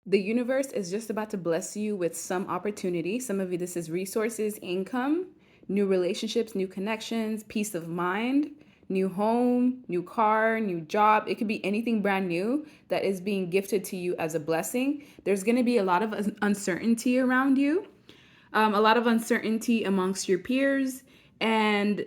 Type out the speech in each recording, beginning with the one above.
The universe is just about to bless you with some opportunity. Some of you, this is resources, income, new relationships, new connections, peace of mind, new home, new car, new job. It could be anything brand new that is being gifted to you as a blessing. There's going to be a lot of uncertainty around you, a lot of uncertainty amongst your peers. And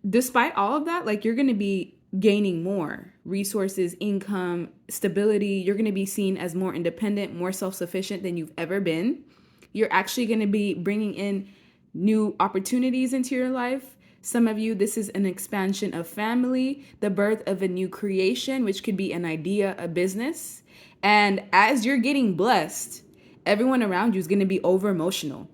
despite all of that, like, you're going to be gaining more resources, income, stability. You're going to be seen as more independent, more self-sufficient than you've ever been. You're actually going to be bringing in new opportunities into your life. Some of you, this is an expansion of family, the birth of a new creation, which could be an idea, a business. And as you're getting blessed, everyone around you is going to be over emotional.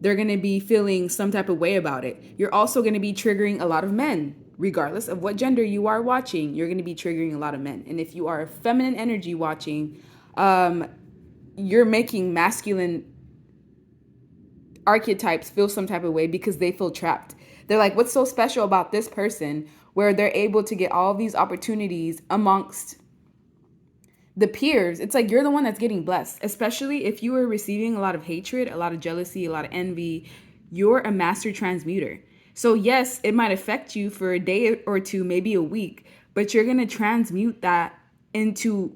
They're going to be feeling some type of way about it. You're also going to be triggering a lot of men, regardless of what gender you are watching. You're going to be triggering a lot of men. And if you are a feminine energy watching, you're making masculine archetypes feel some type of way because they feel trapped. They're like, what's so special about this person where they're able to get all these opportunities amongst the peers? It's like you're the one that's getting blessed, especially if you are receiving a lot of hatred, a lot of jealousy, a lot of envy. You're a master transmuter. So yes, it might affect you for a day or two, maybe a week, but you're going to transmute that into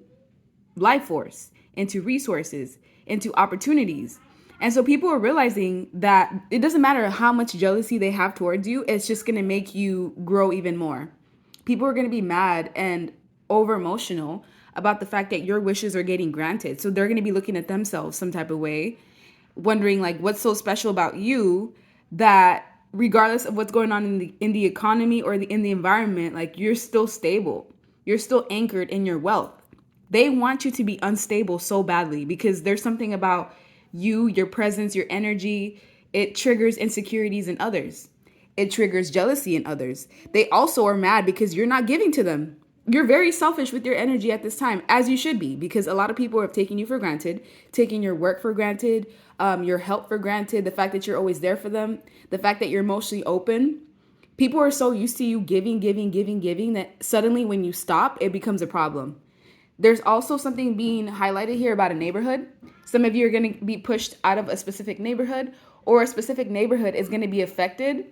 life force, into resources, into opportunities. And so people are realizing that it doesn't matter how much jealousy they have towards you, it's just going to make you grow even more. People are going to be mad and over emotional about the fact that your wishes are getting granted. So they're going to be looking at themselves some type of way, wondering like, what's so special about you that regardless of what's going on in the economy or in the environment, like, you're still stable. You're still anchored in your wealth. They want you to be unstable so badly because there's something about you, your presence, your energy. It triggers insecurities in others. It triggers jealousy in others. They also are mad because you're not giving to them. You're very selfish with your energy at this time, as you should be, because a lot of people are taking you for granted, taking your work for granted, your help for granted, the fact that you're always there for them, the fact that you're emotionally open. People are so used to you giving, giving, giving, giving that suddenly when you stop, it becomes a problem. There's also something being highlighted here about a neighborhood. Some of you are going to be pushed out of a specific neighborhood, or a specific neighborhood is going to be affected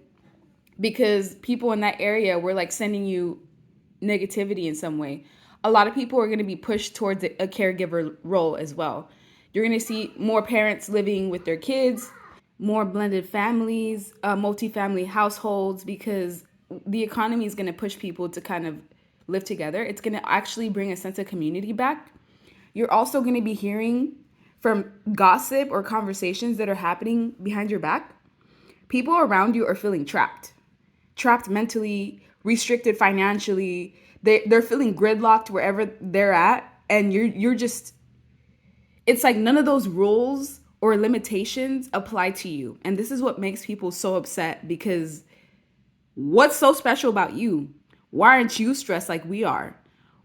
because people in that area were like sending you negativity in some way. A lot of people are going to be pushed towards a caregiver role as well. You're going to see more parents living with their kids, more blended families, multi-family households, because the economy is going to push people to kind of live together. It's going to actually bring a sense of community back. You're also going to be hearing from gossip or conversations that are happening behind your back. People around you are feeling trapped mentally, restricted financially. They're feeling gridlocked wherever they're at, and you're just, it's like none of those rules or limitations apply to you. And this is what makes people so upset, because what's so special about you? Why aren't you stressed like we are?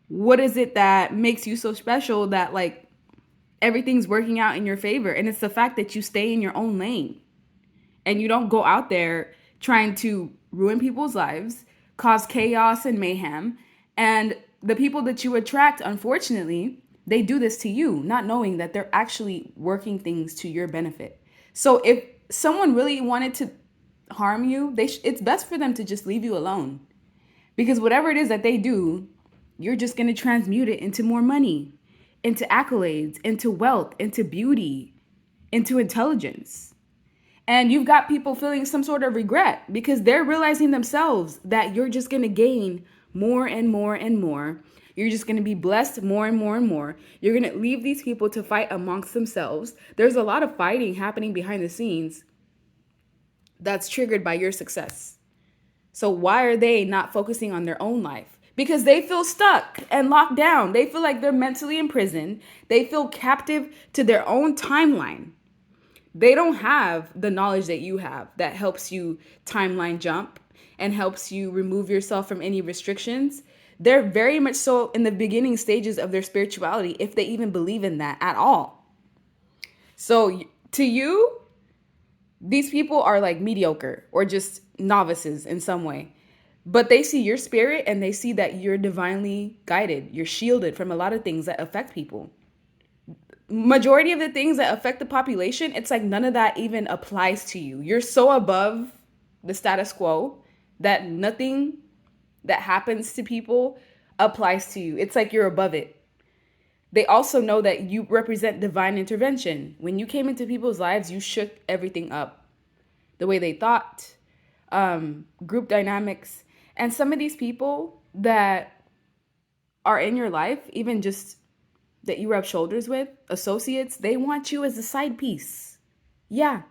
What is it that makes you so special that like everything's working out in your favor? And it's the fact that you stay in your own lane and you don't go out there trying to ruin people's lives, cause chaos and mayhem. And the people that you attract, unfortunately, they do this to you, not knowing that they're actually working things to your benefit. So if someone really wanted to harm you, it's best for them to just leave you alone. Because whatever it is that they do, you're just going to transmute it into more money, into accolades, into wealth, into beauty, into intelligence. And you've got people feeling some sort of regret because they're realizing themselves that you're just going to gain more and more and more. You're just going to be blessed more and more and more. You're going to leave these people to fight amongst themselves. There's a lot of fighting happening behind the scenes that's triggered by your success. So why are they not focusing on their own life? Because they feel stuck and locked down. They feel like they're mentally imprisoned. They feel captive to their own timeline. They don't have the knowledge that you have that helps you timeline jump and helps you remove yourself from any restrictions. They're very much so in the beginning stages of their spirituality, if they even believe in that at all. So to you, these people are like mediocre or just novices in some way. But they see your spirit and they see that you're divinely guided. You're shielded from a lot of things that affect people. majority of the things that affect the population, it's like none of that even applies to you. You're so above the status quo that nothing that happens to people applies to you. It's like you're above it. They also know that you represent divine intervention. When you came into people's lives, you shook everything up. The way they thought, group dynamics. And some of these people that are in your life, even just that you rub shoulders with, associates, they want you as a side piece. Yeah.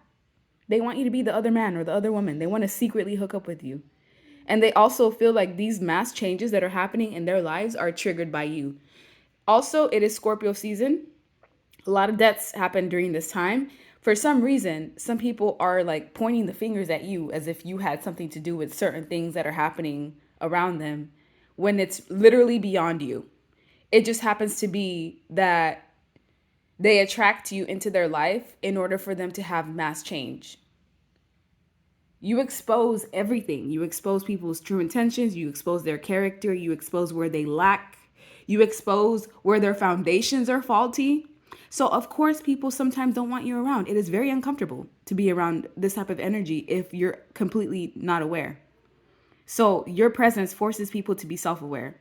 They want you to be the other man or the other woman. They want to secretly hook up with you. And they also feel like these mass changes that are happening in their lives are triggered by you. Also, it is Scorpio season. A lot of deaths happen during this time. For some reason, some people are like pointing the fingers at you as if you had something to do with certain things that are happening around them when it's literally beyond you. It just happens to be that they attract you into their life in order for them to have mass change. You expose everything. You expose people's true intentions. You expose their character. You expose where they lack. You expose where their foundations are faulty. So, of course, people sometimes don't want you around. It is very uncomfortable to be around this type of energy if you're completely not aware. So, your presence forces people to be self aware.